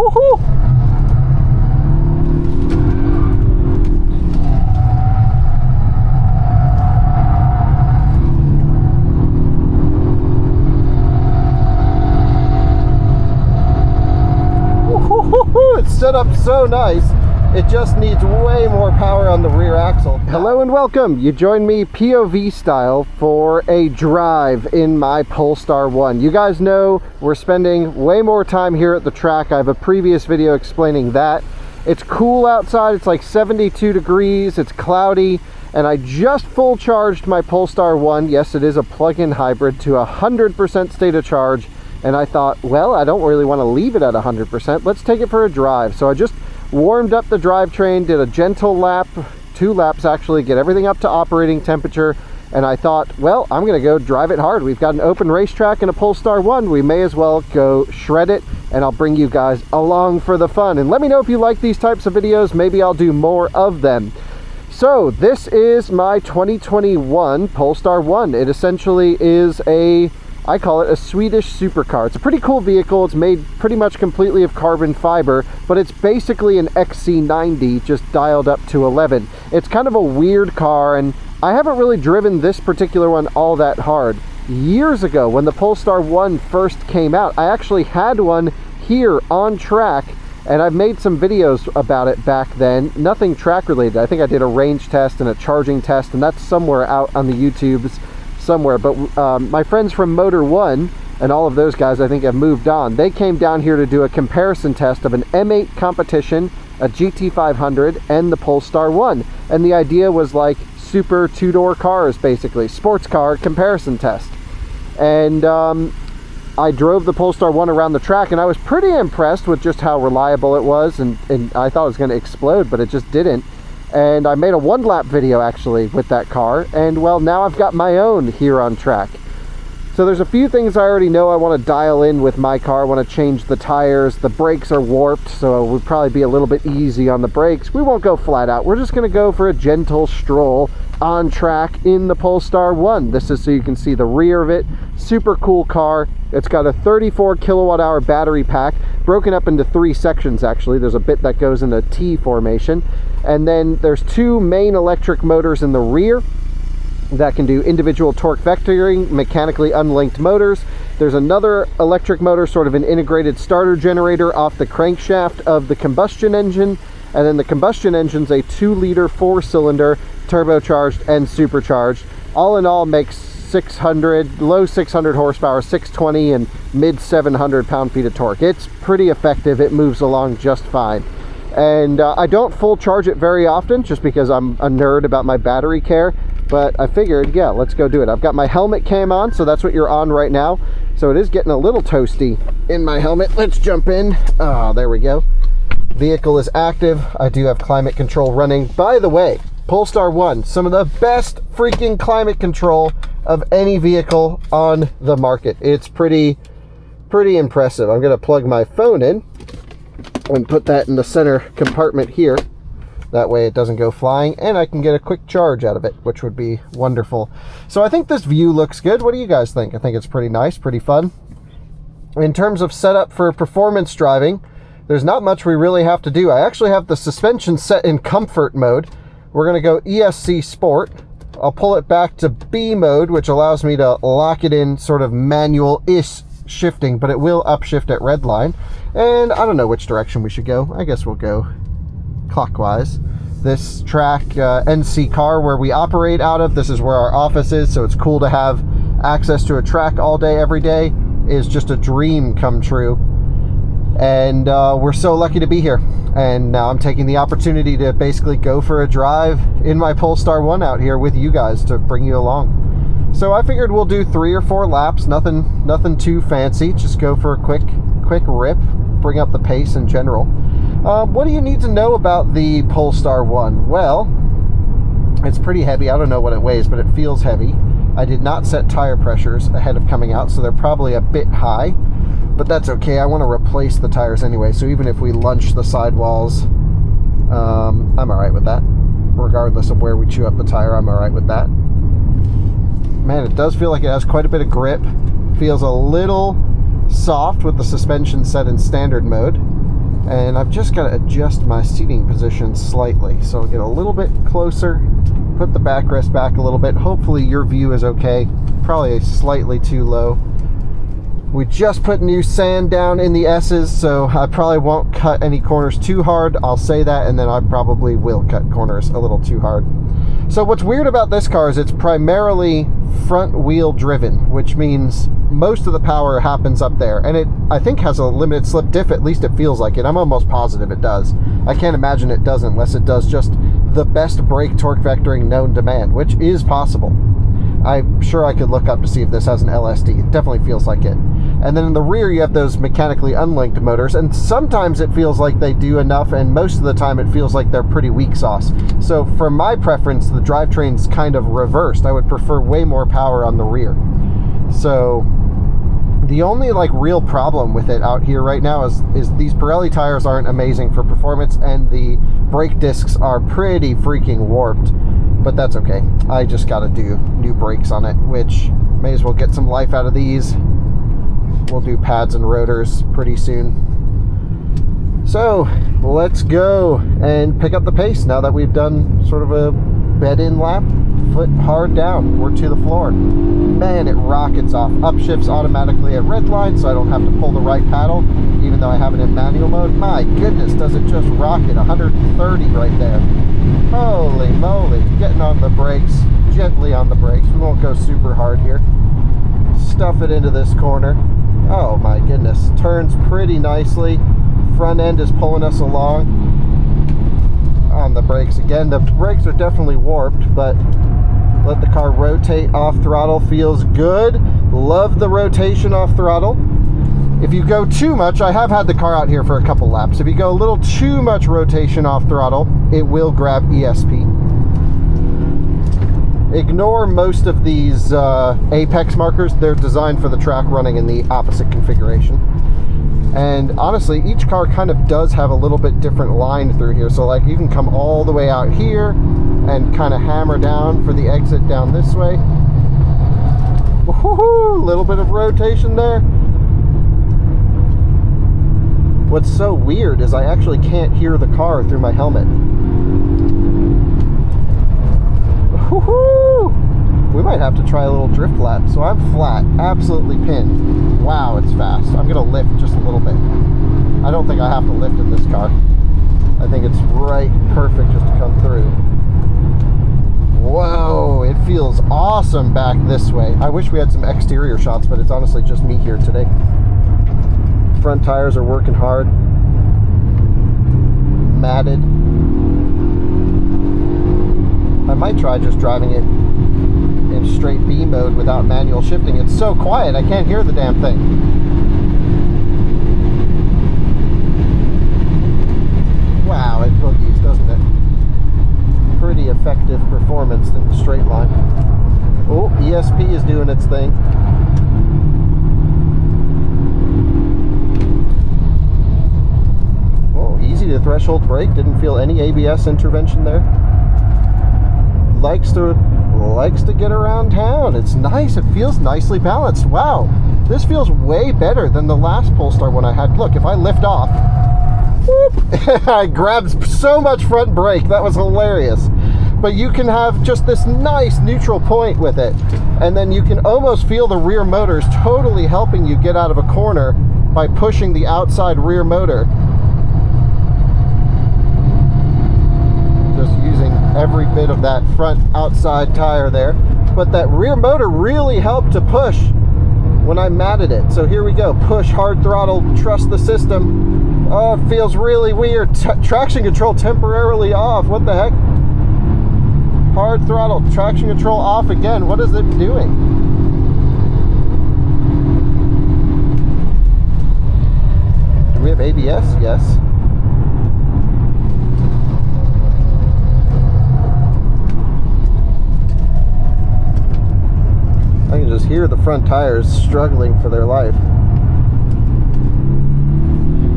Woohoo! It's set up so nice. It just needs way more power on the rear axle. Hello and welcome. You join me POV style for a drive in my Polestar 1. You guys know we're spending way more time here at the track. I have a previous video explaining that. It's cool outside. It's like 72 degrees. It's cloudy. And I just full charged my Polestar 1. Yes, it is a plug-in hybrid to 100% state of charge. And I thought, well, I don't really want to leave it at 100%. Let's take it for a drive. So I just warmed up the drivetrain, did a gentle lap, 2 laps actually, get everything up to operating temperature. And I thought, well, I'm going to go drive it hard. We've got an open racetrack and a Polestar 1. We may as well go shred it. And I'll bring you guys along for the fun. And let me know if you like these types of videos. Maybe I'll do more of them. So this is my 2021 Polestar 1. It essentially is I call it a Swedish supercar. It's a pretty cool vehicle. It's made pretty much completely of carbon fiber, but it's basically an XC90 just dialed up to 11. It's kind of a weird car, and I haven't really driven this particular one all that hard. Years ago, when the Polestar 1 first came out, I actually had one here on track, and I've made some videos about it back then. Nothing track related. I think I did a range test and a charging test, and that's somewhere out on the YouTubes somewhere. But my friends from Motor One and all of those guys, I think, have moved on. They came down here to do a comparison test of an M8 Competition, a GT500, and the Polestar 1. And the idea was like super two-door cars, basically, sports car comparison test. And I drove the Polestar 1 around the track, and I was pretty impressed with just how reliable it was, and I thought it was going to explode, but it just didn't. And I made a 1-lap video actually with that car, and well, now I've got my own here on track. So there's a few things I already know I want to dial in with my car. I want to change the tires. The brakes are warped, so it would probably be a little bit easy on the brakes. We won't go flat out. We're just going to go for a gentle stroll on track in the Polestar 1. This is so you can see the rear of it. Super cool car. It's got a 34 kilowatt hour battery pack, broken up into 3 sections actually. There's a bit that goes in a T formation. And then there's 2 main electric motors in the rear that can do individual torque vectoring, mechanically unlinked motors. There's another electric motor, sort of an integrated starter generator off the crankshaft of the combustion engine. And then the combustion engine's a 2-liter 4-cylinder, turbocharged and supercharged. All in all makes 600, low 600 horsepower, 620 and mid 700 pound-feet of torque. It's pretty effective. It moves along just fine. And I don't full charge it very often just because I'm a nerd about my battery care. But I figured, yeah, let's go do it. I've got my helmet cam on, so that's what you're on right now. So it is getting a little toasty in my helmet. Let's jump in. Oh, there we go. Vehicle is active. I do have climate control running. By the way, Polestar 1, some of the best freaking climate control of any vehicle on the market. It's pretty impressive. I'm going to plug my phone in and put that in the center compartment here. That way it doesn't go flying, and I can get a quick charge out of it, which would be wonderful. So I think this view looks good. What do you guys think? I think it's pretty nice, pretty fun. In terms of setup for performance driving, there's not much we really have to do. I actually have the suspension set in comfort mode. We're going to go ESC Sport. I'll pull it back to B mode, which allows me to lock it in sort of manual-ish shifting, but it will upshift at red line. And I don't know which direction we should go. I guess we'll go clockwise. This track, NC Car, where we operate out of, this is where our office is, so it's cool to have access to a track all day, every day, is just a dream come true. And we're so lucky to be here. And now I'm taking the opportunity to basically go for a drive in my Polestar 1 out here with you guys to bring you along. So I figured we'll do 3 or 4 laps, nothing too fancy, just go for a quick rip, bring up the pace in general. What do you need to know about the Polestar 1? Well, it's pretty heavy. I don't know what it weighs, but it feels heavy. I did not set tire pressures ahead of coming out, so they're probably a bit high, but that's okay. I want to replace the tires anyway, so even if we lunge the sidewalls, I'm all right with that. Regardless of where we chew up the tire, I'm all right with that. Man, it does feel like it has quite a bit of grip. Feels a little soft with the suspension set in standard mode. And I've just got to adjust my seating position slightly. So I'll get a little bit closer, put the backrest back a little bit. Hopefully your view is okay. Probably slightly too low. We just put new sand down in the S's, so I probably won't cut any corners too hard. I'll say that, and then I probably will cut corners a little too hard. So what's weird about this car is it's primarily front wheel driven, which means most of the power happens up there. And it, I think, has a limited slip diff. At least it feels like it. I'm almost positive it does. I can't imagine it doesn't unless it does just the best brake torque vectoring known to man, which is possible. I'm sure I could look up to see if this has an LSD. It definitely feels like it. And then in the rear, you have those mechanically unlinked motors, and sometimes it feels like they do enough, and most of the time it feels like they're pretty weak sauce. So for my preference, the drivetrain's kind of reversed. I would prefer way more power on the rear. So the only like real problem with it out here right now is these Pirelli tires aren't amazing for performance, and the brake discs are pretty freaking warped. But that's okay. I just got to do new brakes on it, which may as well get some life out of these. We'll do pads and rotors pretty soon. So let's go and pick up the pace now that we've done sort of a bed-in lap, foot hard down. We're to the floor. Man, it rockets off. Upshifts automatically at red line, so I don't have to pull the right paddle, even though I have it in manual mode. My goodness, does it just rocket. 130 right there. Holy moly. Getting on the brakes, gently on the brakes. We won't go super hard here. Stuff it into this corner. Oh my goodness, turns pretty nicely. Front end is pulling us along. On the brakes again, the brakes are definitely warped, but let the car rotate off throttle. Feels good. Love the rotation off throttle. If you go too much, I have had the car out here for a couple laps. If you go a little too much rotation off throttle, it will grab ESP. Ignore most of these apex markers. They're designed for the track running in the opposite configuration. And honestly, each car kind of does have a little bit different line through here. So like you can come all the way out here and kind of hammer down for the exit down this way. Woohoo! A little bit of rotation there. What's so weird is I actually can't hear the car through my helmet. Woohoo! We might have to try a little drift lap. So I'm flat, absolutely pinned. Wow, it's fast. I'm gonna lift just a little bit. I don't think I have to lift in this car. I think it's right perfect just to come through. Whoa, it feels awesome back this way. I wish we had some exterior shots, but it's honestly just me here today. Front tires are working hard. Matted. I might try just driving it in straight B mode without manual shifting. It's so quiet, I can't hear the damn thing. Wow, it boogies, doesn't it? Pretty effective performance in the straight line. Oh, ESP is doing its thing. Oh, easy to threshold brake. Didn't feel any ABS intervention there. Likes to get around town. It's nice. It feels nicely balanced. Wow, this feels way better than the last Polestar one I had. Look, if I lift off, whoop, I grabbed so much front brake. That was hilarious. But you can have just this nice neutral point with it, and then you can almost feel the rear motors totally helping you get out of a corner by pushing the outside rear motor. Just using every bit of that front outside tire there, but that rear motor really helped to push when I matted it. So here we go, push hard throttle, trust the system. Oh, it feels really weird. Traction control temporarily off. What the heck? Hard throttle, traction control off again. What is it doing? Do we have ABS? Yes. I can just hear the front tires struggling for their life.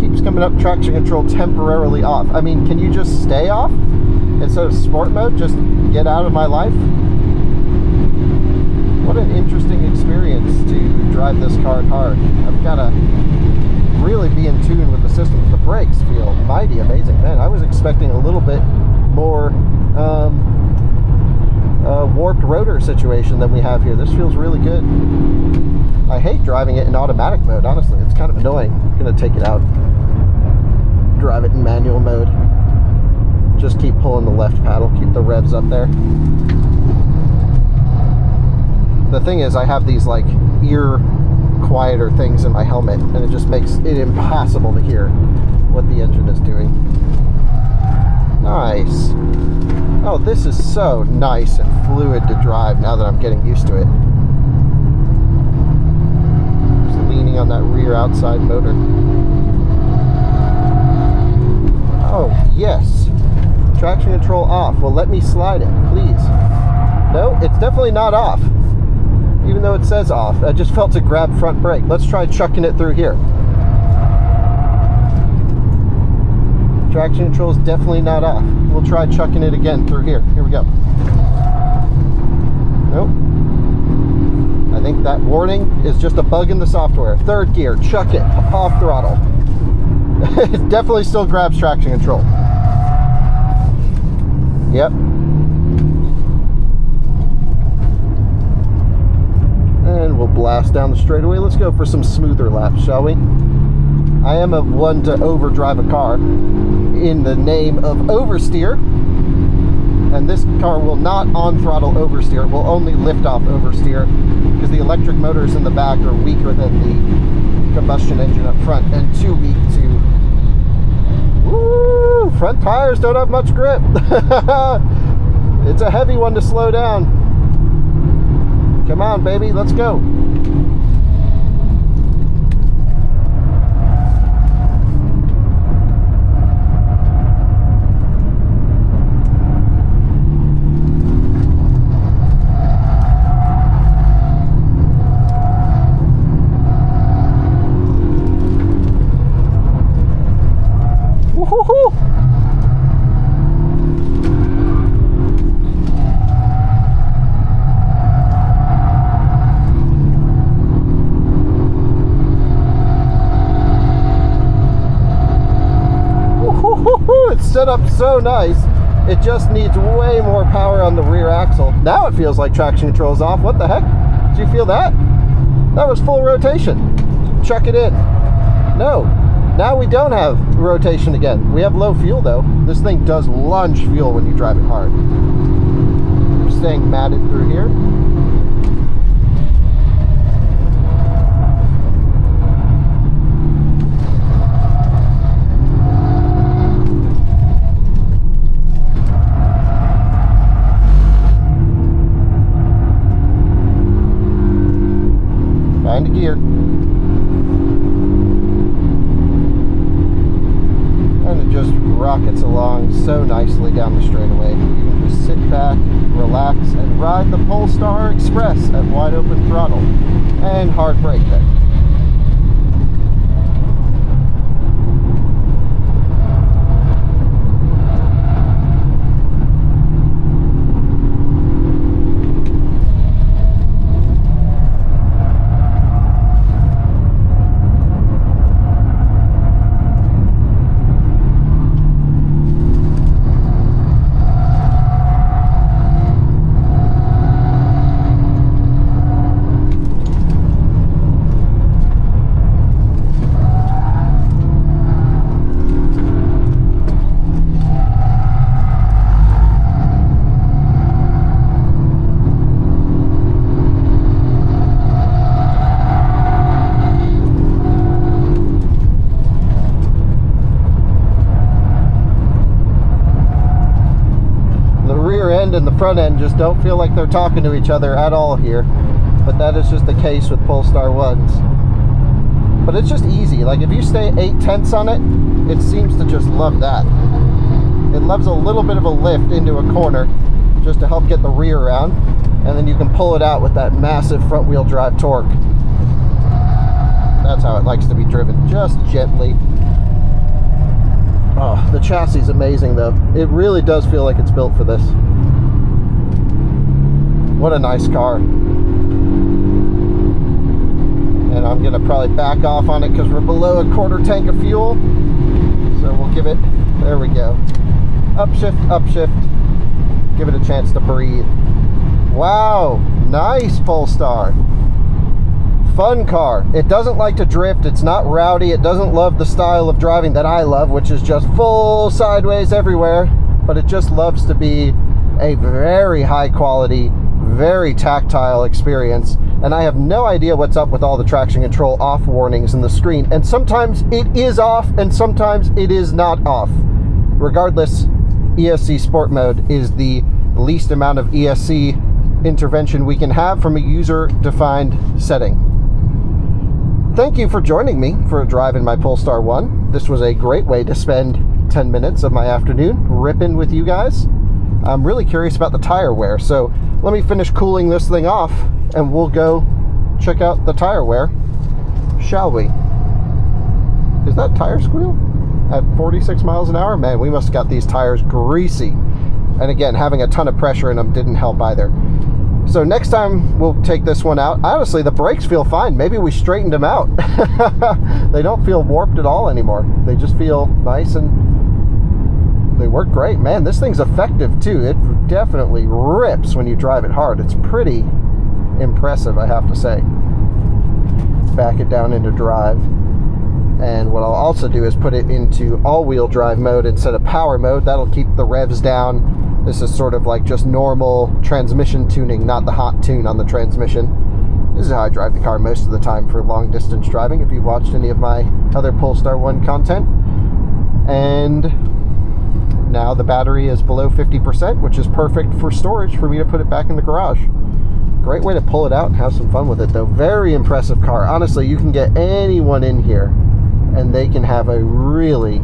Keeps coming up, traction control temporarily off. I mean, can you just stay off? Instead of sport mode, just get out of my life? What an interesting experience to drive this car hard. I've got to really be in tune with the system. The brakes feel mighty amazing. Man, I was expecting a little bit more warped rotor situation than we have here. This feels really good. I hate driving it in automatic mode, honestly. It's kind of annoying. I'm gonna take it out, drive it in manual mode. Just keep pulling the left paddle, keep the revs up there. The thing is, I have these like ear quieter things in my helmet, and it just makes it impossible to hear what the engine is doing. Nice. Oh, this is so nice and fluid to drive now that I'm getting used to it. Just leaning on that rear outside motor. Oh, yes. Traction control off. Well, let me slide it, please. No, it's definitely not off. Even though it says off. I just felt to grab front brake. Let's try chucking it through here. Traction control is definitely not off. We'll try chucking it again through here. Here we go. Nope. I think that warning is just a bug in the software. Third gear, chuck it, off throttle. It definitely still grabs traction control. Yep. And we'll blast down the straightaway. Let's go for some smoother laps, shall we? I am one to overdrive a car in the name of oversteer, and this car will not on throttle oversteer. It will only lift off oversteer because the electric motors in the back are weaker than the combustion engine up front and too weak to... Woo! Front tires don't have much grip. It's a heavy one to slow down. Come on, baby, let's go. It's set up so nice. It just needs way more power on the rear axle. Now it feels like traction control is off. What the heck? Did you feel that? That was full rotation. Chuck it in. No. Now we don't have rotation again. We have low fuel though. This thing does lunge fuel when you drive it hard. We're staying matted through here. Find a gear. And it just rockets along so nicely down the straightaway. You can just sit back, relax, and ride the Polestar Express at wide open throttle and hard brake there. And the front end just don't feel like they're talking to each other at all here, but that is just the case with Polestar 1s. But it's just easy. Like if you stay 8/10 on it, it seems to just love that. It loves a little bit of a lift into a corner just to help get the rear around, and then you can pull it out with that massive front wheel drive torque. That's how it likes to be driven, just gently. Oh, the chassis is amazing though. It really does feel like it's built for this. What a nice car. And I'm gonna probably back off on it because we're below a quarter tank of fuel. So we'll give it, there we go. Upshift, upshift. Give it a chance to breathe. Wow, nice Polestar. Fun car. It doesn't like to drift. It's not rowdy. It doesn't love the style of driving that I love, which is just full sideways everywhere. But it just loves to be a very high quality, very tactile experience. And I have no idea what's up with all the traction control off warnings in the screen. And sometimes it is off and sometimes it is not off. Regardless, ESC Sport Mode is the least amount of ESC intervention we can have from a user-defined setting. Thank you for joining me for a drive in my Polestar 1. This was a great way to spend 10 minutes of my afternoon ripping with you guys. I'm really curious about the tire wear, so let me finish cooling this thing off and we'll go check out the tire wear, shall we? Is that tire squeal at 46 miles an hour? Man, we must have got these tires greasy. And again, having a ton of pressure in them didn't help either. So next time we'll take this one out. Honestly, the brakes feel fine. Maybe we straightened them out. They don't feel warped at all anymore. They just feel nice and they work great. Man, this thing's effective too. It definitely rips when you drive it hard. It's pretty impressive, I have to say. Back it down into drive. And what I'll also do is put it into all-wheel drive mode instead of power mode. That'll keep the revs down. This is sort of like just normal transmission tuning, not the hot tune on the transmission. This is how I drive the car most of the time for long distance driving, if you've watched any of my other Polestar 1 content. And now the battery is below 50%, which is perfect for storage for me to put it back in the garage. Great way to pull it out and have some fun with it though. Very impressive car. Honestly, you can get anyone in here and they can have a really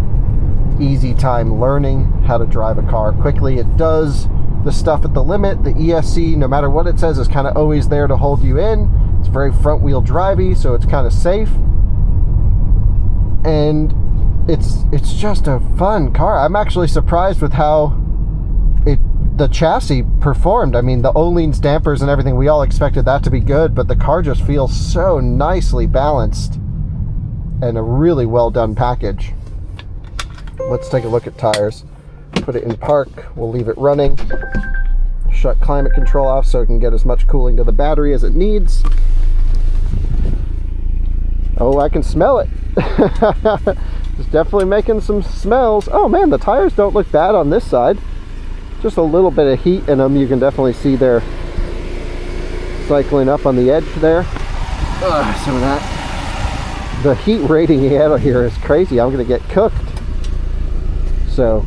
easy time learning how to drive a car quickly. It does the stuff at the limit. The ESC, no matter what it says, is kind of always there to hold you in. It's very front wheel drivey, so it's kind of safe. And it's just a fun car. I'm actually surprised with how the chassis performed. I mean, the Öhlins dampers and everything, we all expected that to be good, but the car just feels so nicely balanced and a really well done package. Let's take a look at tires. Put it in park. We'll leave it running. Shut climate control off so it can get as much cooling to the battery as it needs. Oh, I can smell it. It's definitely making some smells. Oh man, the tires don't look bad on this side. Just a little bit of heat in them. You can definitely see they're cycling up on the edge there. Some of that. The heat rating out of here is crazy. I'm gonna get cooked. So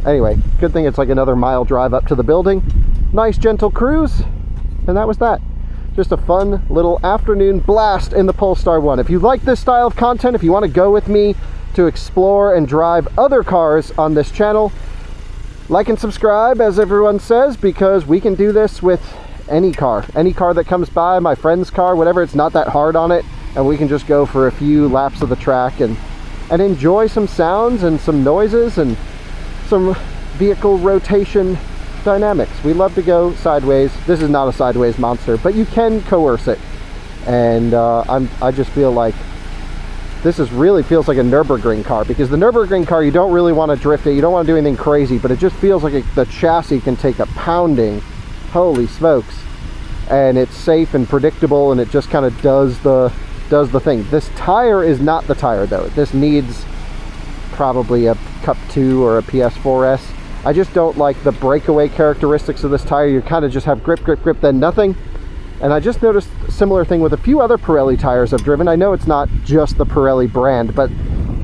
anyway, good thing it's like another mile drive up to the building. Nice gentle cruise, and that was that. Just a fun little afternoon blast in the Polestar 1. If you like this style of content, if you want to go with me to explore and drive other cars on this channel, like and subscribe, as everyone says, because we can do this with any car that comes by, my friend's car, whatever. It's not that hard on it, and we can just go for a few laps of the track and enjoy some sounds and some noises and some vehicle rotation dynamics. We love to go sideways. This is not a sideways monster, but you can coerce it. And I just feel like this really feels like a Nürburgring car, because the Nürburgring car, you don't really want to drift it. You don't want to do anything crazy, but it just feels like the chassis can take a pounding. Holy smokes. And it's safe and predictable, and it just kind of does the thing. This tire is not the tire though. This needs probably a Cup 2 or a PS4S. I just don't like the breakaway characteristics of this tire. You kind of just have grip, grip, grip, then nothing. And I just noticed a similar thing with a few other Pirelli tires I've driven. I know it's not just the Pirelli brand, but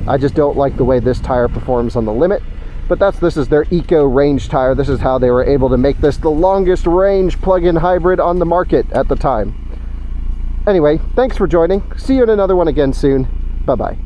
I just don't like the way this tire performs on the limit. But this is their Eco range tire. This is how they were able to make this the longest range plug-in hybrid on the market at the time. Anyway, thanks for joining. See you in another one again soon. Bye-bye.